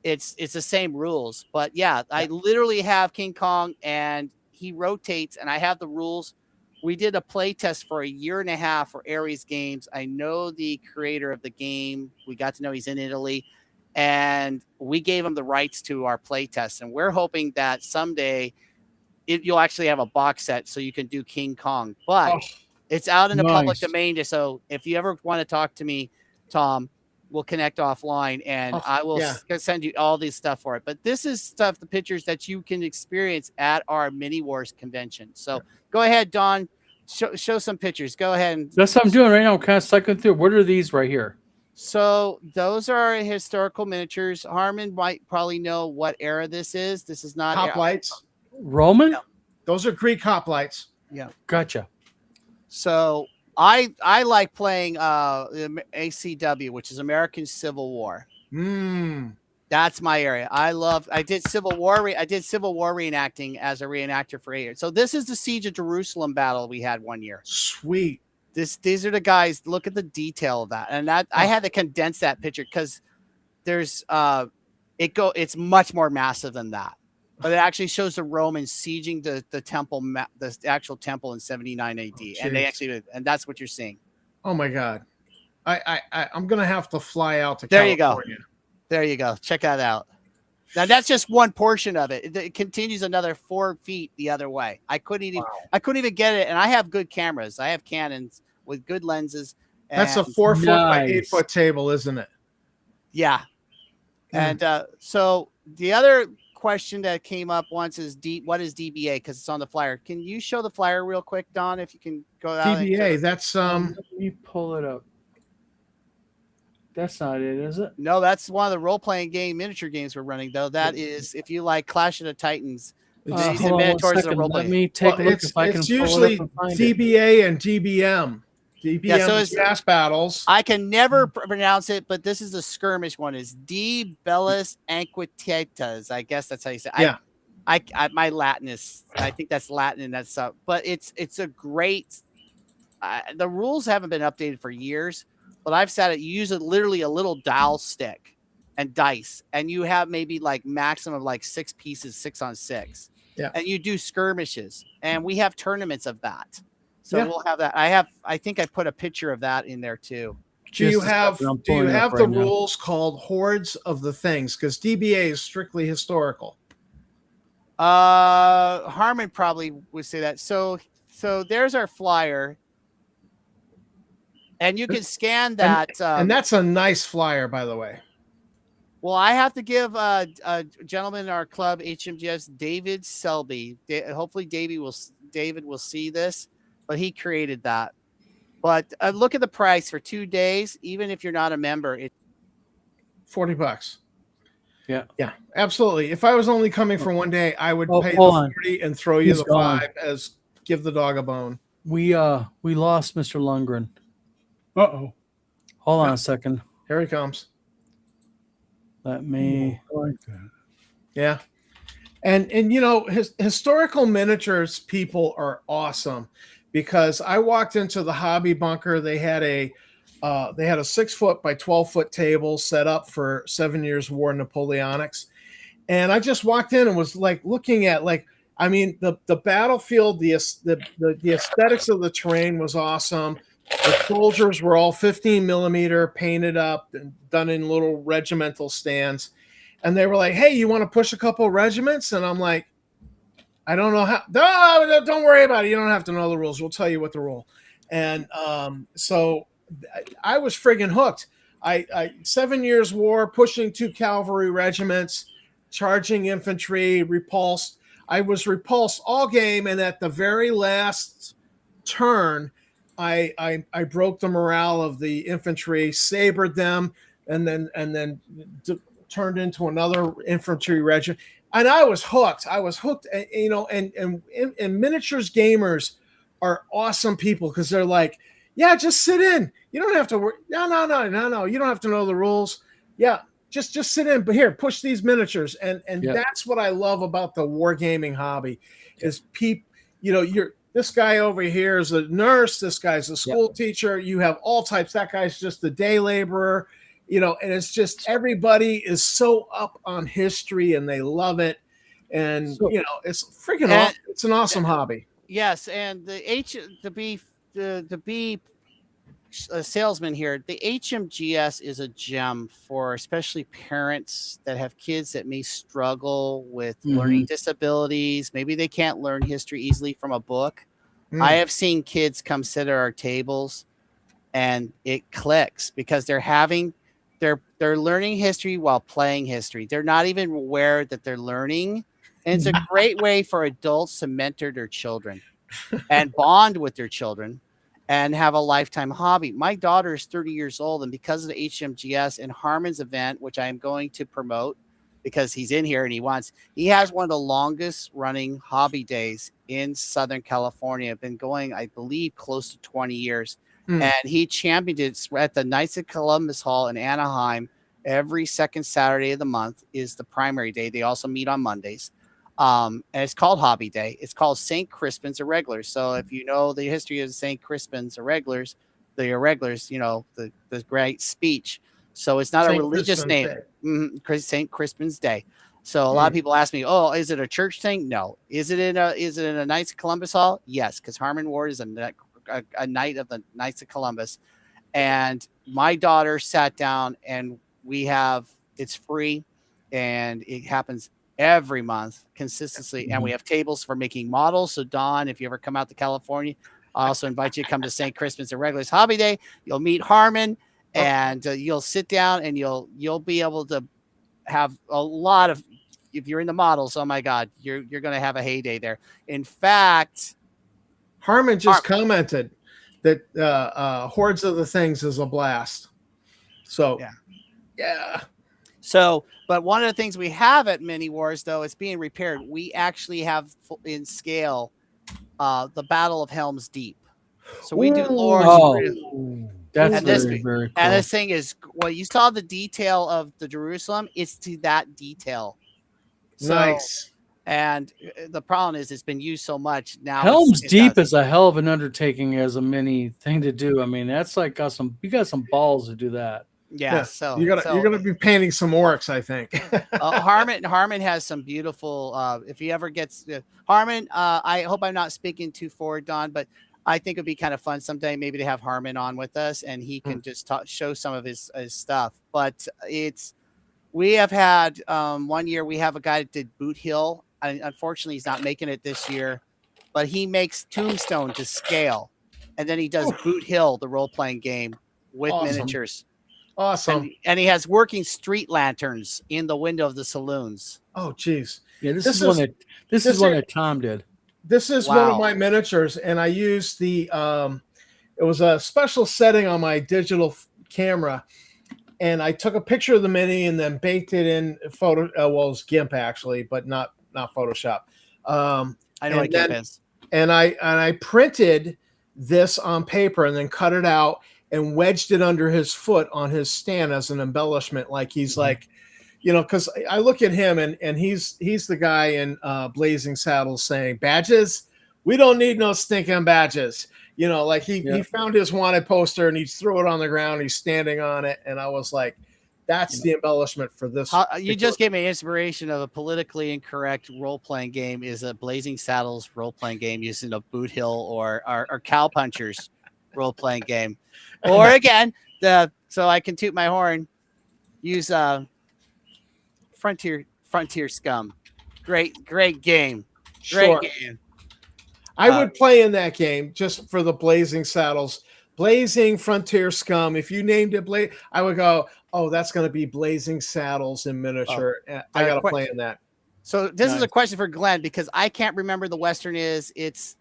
it's the same rules. But yeah, I literally have King Kong and he rotates, and I have the rules. We did a play test for 1.5 years for Aries Games. I know the creator of the game. We got to know he's in Italy, and we gave him the rights to our play test. And we're hoping that someday you'll actually have a box set so you can do King Kong. But it's out in the public domain. So if you ever want to talk to me, Tom, we'll connect offline, and I will send you all this stuff for it. But this is stuff, the pictures that you can experience at our Mini Wars convention. So go ahead, Don, show some pictures. Go ahead. And that's what I'm doing right now. I'm kind of cycling through. What are these right here? So those are historical miniatures. Harmon might probably know what era this is. This is not hoplites. Roman? No. Those are Greek hoplites. Yeah. Gotcha. So I like playing ACW, which is American Civil War. That's my area. I did Civil War reenacting as a reenactor for 8 years. So this is the Siege of Jerusalem battle we had one year. Sweet. These are the guys. Look at the detail of that. And that I had to condense that picture because there's it's much more massive than that. But it actually shows the Romans sieging the temple, the actual temple in 79 AD, and that's what you're seeing. Oh my God, I'm gonna have to fly out to California. California. There you go. Check that out. Now that's just one portion of it. It continues another 4 feet the other way. I couldn't even get it, and I have good cameras. I have Canons with good lenses. That's a 4 foot by 8 foot table, isn't it? Yeah. And so the other question that came up once is what is DBA, because it's on the flyer. Can you show the flyer real quick, Don, if you can go out? DBA, that's let me pull it up. That's not it, is it? No, that's one of the role-playing miniature games we're running, though. That is, if you like Clash of the Titans. Hold on 1 second. Let me take a look if I can it's pull usually it up and find DBA and DBM. DBM Yeah, so is it's- gas battles. I can never pronounce it, but this is a skirmish one. Is D Bellis Anquitetas. I guess that's how you say it. Yeah. I my Latin is, I think that's Latin, and that's but it's a great. The rules haven't been updated for years, but I've said it. You use it literally a little dial stick and dice, and you have maybe like maximum like 6 pieces, 6 on 6. Yeah. And you do skirmishes, and we have tournaments of that. So Yeah. we'll have that. I think I put a picture of that in there too. Do you Just a have second, I'm do you pulling it up have the right now. rules called Hordes of the Things? Because DBA is strictly historical. Harmon probably would say that. So there's our flyer, and you can scan that. And that's a nice flyer, by the way. Well, I have to give a gentleman in our club, HMGS, David Selby. Hopefully, David will see this, but he created that. But look at the price for 2 days, even if you're not a member. $40. Yeah. Yeah, absolutely. If I was only coming for one day, I would Oh, pay the hold on. 40 and throw you He's the gone. 5 as give the dog a bone. We lost Mr. Lundgren. Uh-oh. Hold on a second. Here he comes. Let me. I like that. Yeah. And you know, historical miniatures people are awesome, because I walked into the hobby bunker. They had a 6-foot by 12-foot table set up for 7 Years' War Napoleonics. And I just walked in and was like looking at, like, I mean, the battlefield, the aesthetics of the terrain was awesome. The soldiers were all 15 millimeter painted up and done in little regimental stands. And they were like, "Hey, you want to push a couple regiments?" And I'm like, "I don't know how." No, don't worry about it. You don't have to know the rules. We'll tell you what the rule. And so I was friggin' hooked. I 7 Years' War, pushing 2 cavalry regiments, charging infantry, repulsed. I was repulsed all game, and at the very last turn, I broke the morale of the infantry, sabred them, and then turned into another infantry regiment. And I was hooked. And, you know, and miniatures gamers are awesome people, because they're like, "Yeah, just sit in. You don't have to worry. No. You don't have to know the rules. Yeah, just sit in. But here, push these miniatures." And Yeah. that's what I love about the wargaming hobby, is you know, this guy over here is a nurse. This guy's a school teacher. You have all types. That guy's just a day laborer, you know, and it's just, everybody is so up on history and they love it. And, So- you know, it's freaking awesome. It's an awesome hobby. Yes, and to be a salesman here, the HMGS is a gem for especially parents that have kids that may struggle with learning disabilities. Maybe they can't learn history easily from a book. I have seen kids come sit at our tables, and it clicks because they're learning history while playing history. They're not even aware that they're learning. And it's a great way for adults to mentor their children and bond with their children and have a lifetime hobby. My daughter is 30 years old, and because of the HMGS and Harmon's event, which I am going to promote because he's in here and he has one of the longest running hobby days in Southern California. Been going, I believe, close to 20 years. And he championed it at the Knights of Columbus Hall in Anaheim. Every second Saturday of the month is the primary day. They also meet on Mondays. And it's called Hobby Day. It's called St. Crispin's Irregulars. So if you know the history of St. Crispin's Irregulars, you know, the great speech. So it's not a religious name. St. Crispin's Day. So a lot of people ask me, "Oh, is it a church thing?" No. Is it in a Knights of Columbus Hall? Yes, because Harmon Ward is a knight of the Knights of Columbus. And my daughter sat down, and it's free, and it happens every month consistently. And we have tables for making models. So Don, if you ever come out to California, I also invite you to come to St. Crispin's Irregulars Hobby Day. You'll meet Harmon, and you'll sit down, and you'll be able to have a lot of, if you're in the models, oh my God, you're going to have a heyday there. In fact, Harmon just commented that Hordes of the Things is a blast. So, yeah. So, but one of the things we have at Mini Wars, though, is being repaired. We actually have in scale the Battle of Helm's Deep. So we do Ooh. lore. Oh, that's And this- very cool. And this thing is, well, you saw the detail of the Jerusalem. It's to that detail. So, Nice. And the problem is it's been used so much now. Helm's it's Deep not- is a hell of an undertaking as a mini thing to do. I mean, that's like you got some balls to do that. yeah. So you're gonna be painting some orcs, I think. Harmon has some beautiful. If he ever gets Harmon, I hope I'm not speaking too forward, Don, but I think it'd be kind of fun someday maybe to have Harmon on with us and he can just show some of his stuff. But we have had 1 year we have a guy that did Boot Hill. Unfortunately, he's not making it this year, but he makes Tombstone to scale, and then he does Boot Hill, the role playing game with Awesome. miniatures. Awesome. And he has working street lanterns in the window of the saloons. Oh, geez. Yeah, this is one that Tom did. This is one of my miniatures, and I used the it was a special setting on my digital camera, and I took a picture of the mini and then baked it in photo. Well, it was GIMP actually, but not Photoshop. I know what GIMP is. And I printed this on paper and then cut it out and wedged it under his foot on his stand as an embellishment, like he's like, you know, because I look at him and he's the guy in Blazing Saddles saying, badges? We don't need no stinking badges. You know, like he found his wanted poster and he threw it on the ground. He's standing on it. And I was like, that's the embellishment for this. You just gave me inspiration of a politically incorrect role-playing game is a Blazing Saddles role-playing game using a Boot Hill or Cowpunchers role-playing game. Or again, so I can toot my horn, use Frontier Scum. Great game. Great game. I would play in that game just for the Blazing Saddles. Blazing Frontier Scum. If you named it I would go, oh, that's going to be Blazing Saddles in miniature. I got to play in that. So this is a question for Glenn because I can't remember the Western is. It's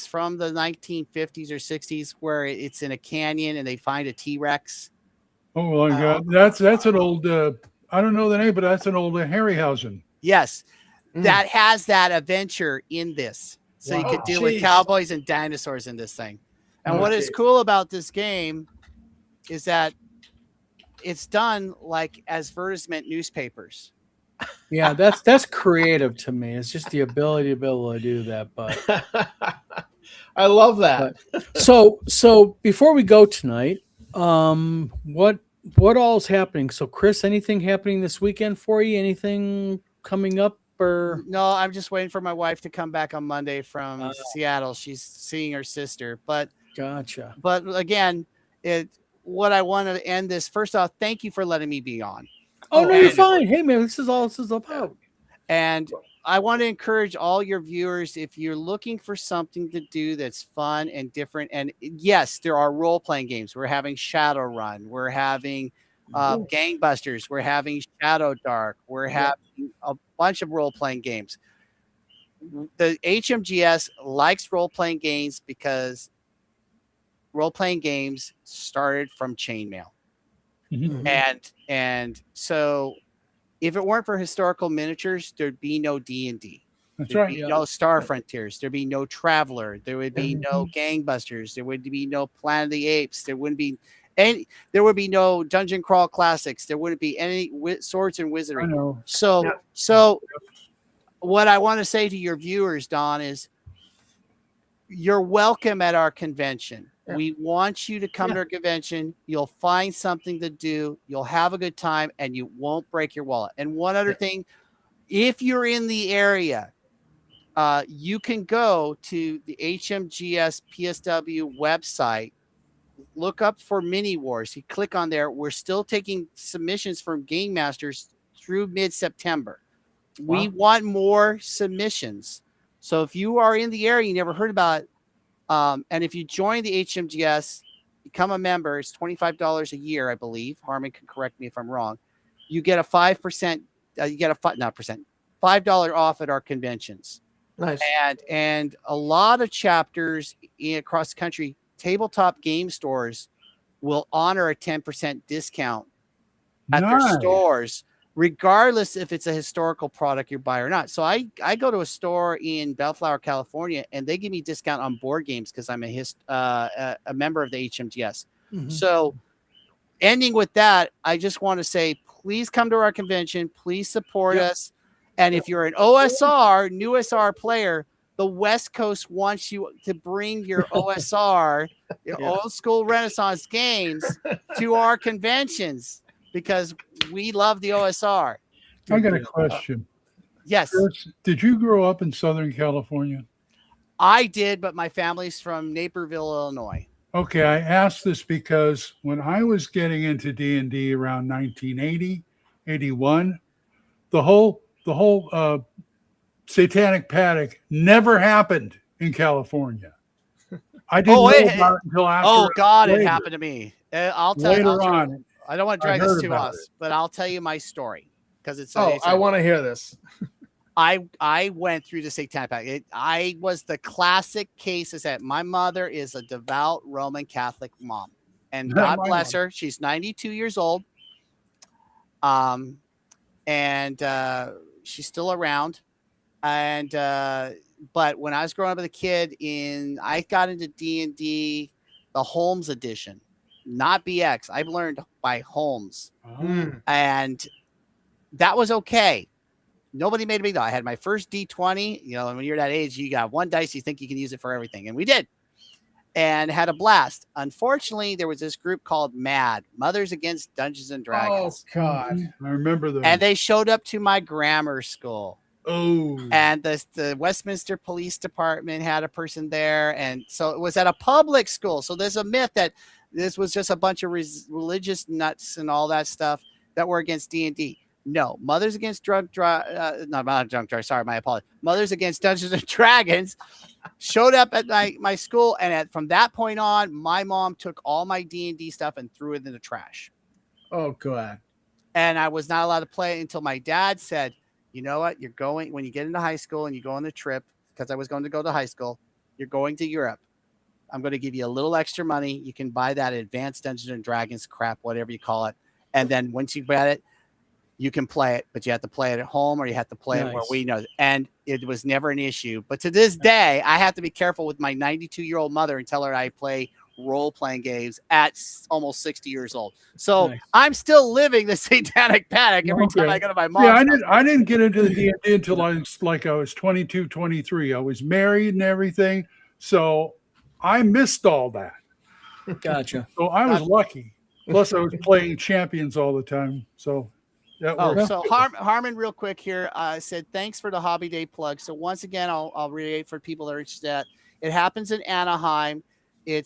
from the 1950s or 60s where it's in a canyon and they find a T-Rex. Oh my God, that's an old. I don't know the name, but that's an old Harryhausen. Yes, that has that adventure in this, so you could deal with cowboys and dinosaurs in this thing. And what is cool about this game is that it's done like advertisement newspapers. Yeah, that's creative to me. It's just the ability to be able to do that. But I love that. So before we go tonight, what all is happening? So Chris, anything happening this weekend for you? Anything coming up? Or no, I'm just waiting for my wife to come back on Monday from Seattle. She's seeing her sister. But gotcha. But again, what I want to end this first off, thank you for letting me be on. Oh, no, you're fine. Hey, man, this is all this is about. And I want to encourage all your viewers, if you're looking for something to do that's fun and different, and yes, there are role-playing games. We're having Shadowrun. We're having Gangbusters. We're having Shadow Dark. We're having a bunch of role-playing games. The HMGS likes role-playing games because role-playing games started from chainmail. And so if it weren't for historical miniatures, there'd be no D&D. That's There'd right. be no Star Frontiers. There'd be no Traveler. There would be no Gangbusters. There would be no Planet of the Apes. There wouldn't be any. There would be no Dungeon Crawl Classics. There wouldn't be any Swords and Wizardry. I know. So what I want to say to your viewers, Don, is you're welcome at our convention. Yeah. We want you to come to our convention. You'll find something to do. You'll have a good time, and you won't break your wallet. And one other thing, if you're in the area, you can go to the HMGS PSW website, look up for Mini Wars. You click on there. We're still taking submissions from Game Masters through mid-September. Wow. We want more submissions. So if you are in the area, you never heard about it, and if you join the HMGS, become a member, it's $25 a year, I believe. Harmon can correct me if I'm wrong. You get a 5%, $5 off at our conventions. Nice. And a lot of chapters across the country, tabletop game stores will honor a 10% discount at their stores regardless if it's a historical product you buy or not. So I go to a store in Bellflower, California, and they give me discount on board games because I'm a member of the HMGS. Mhm. So ending with that, I just want to say, please come to our convention. Please support us. And if you're an OSR, new SR player, the West Coast wants you to bring your OSR, your old school Renaissance games, to our conventions because we love the OSR. I got a question. Yes, Chris, did you grow up in Southern California? I did, but my family's from Naperville, Illinois. Okay, I asked this because when I was getting into D&D around 1980, 81, the whole satanic panic never happened in California. I didn't know about it until after. Oh God, later. it happened to me. I'll tell you Later on. I don't want to drag this too much, but I'll tell you my story because it's. I want to hear this. I went through the satanic panic. I was the classic case. Is that my mother is a devout Roman Catholic mom, and God bless her. She's 92 years old. And she's still around. And but when I was growing up as a kid, I got into D&D, the Holmes edition, not BX. I've learned by Holmes, and that was okay. Nobody made a big deal. I had my first D20. You know, and when you're that age, you got one dice. You think you can use it for everything, and we did, and had a blast. Unfortunately, there was this group called MAD, Mothers Against Dungeons and Dragons. Oh God, I remember that. And they showed up to my grammar school. Oh, and the Westminster Police Department had a person there, and so it was at a public school. So there's a myth that this was just a bunch of religious nuts and all that stuff that were against D&D. No, Mothers Against Mothers Against Dungeons and Dragons showed up at my school, and from that point on, my mom took all my D&D stuff and threw it in the trash. Oh God! And I was not allowed to play it until my dad said, you know what? When you get into high school and you go on the trip, because I was going to go to high school, you're going to Europe. I'm going to give you a little extra money. You can buy that Advanced Dungeons and Dragons crap, whatever you call it. And then once you get it, you can play it, but you have to play it at home or you have to play it where we know. And it was never an issue. But to this day, I have to be careful with my 92-year-old mother and tell her I play role-playing games at almost 60 years old. So I'm still living the satanic panic every time I go to my mom's. Yeah, I didn't get into the D&D until I was 22, 23. I was married and everything. So I missed all that. Gotcha. So I was lucky. Plus I was playing champions all the time. So that works. So Harmon, real quick here, said, thanks for the Hobby Day plug. So once again, I'll reiterate for people that are interested. It happens in Anaheim. I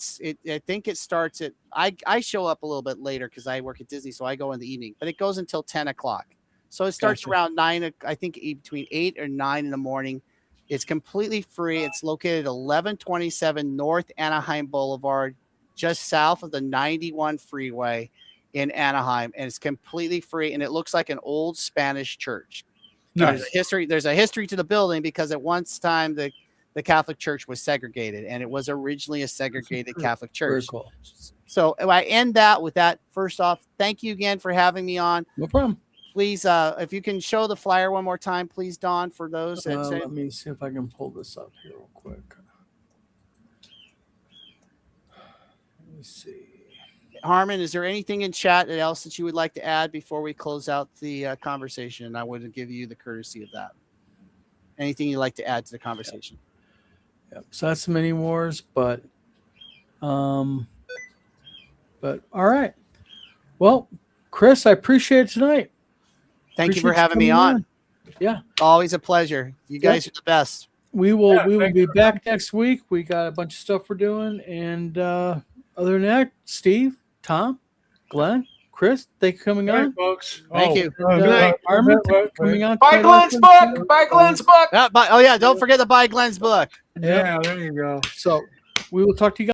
think it starts at, I show up a little bit later because I work at Disney, so I go in the evening, but it goes until 10 o'clock. So it starts around 9, I think between 8 or 9 in the morning. It's completely free. It's located at 1127 North Anaheim Boulevard, just south of the 91 freeway in Anaheim. And it's completely free. And it looks like an old Spanish church. Nice. There's a history to the building because at one time the Catholic Church was segregated, and it was originally a segregated Catholic church. Very cool. So I end that with that. First off, thank you again for having me on. No problem. Please, if you can show the flyer one more time, please, Don, for those. Let me see if I can pull this up here real quick. Let me see. Harmon, is there anything in chat else that you would like to add before we close out the conversation? I would give you the courtesy of that. Anything you'd like to add to the conversation? Yep. So that's Mini Wars, but all right. Well, Chris, I appreciate it tonight. Thank you for having me on. Yeah. Always a pleasure. You guys are the best. We will be back next week. We got a bunch of stuff we're doing. And other than that, Steve, Tom, Glenn, Chris, thank you for coming on. Folks. Thank you. Armin, coming on. Buy Glenn's book. Buy Glenn's book. Don't forget to buy Glenn's book. Yeah, there you go. So we will talk to you guys.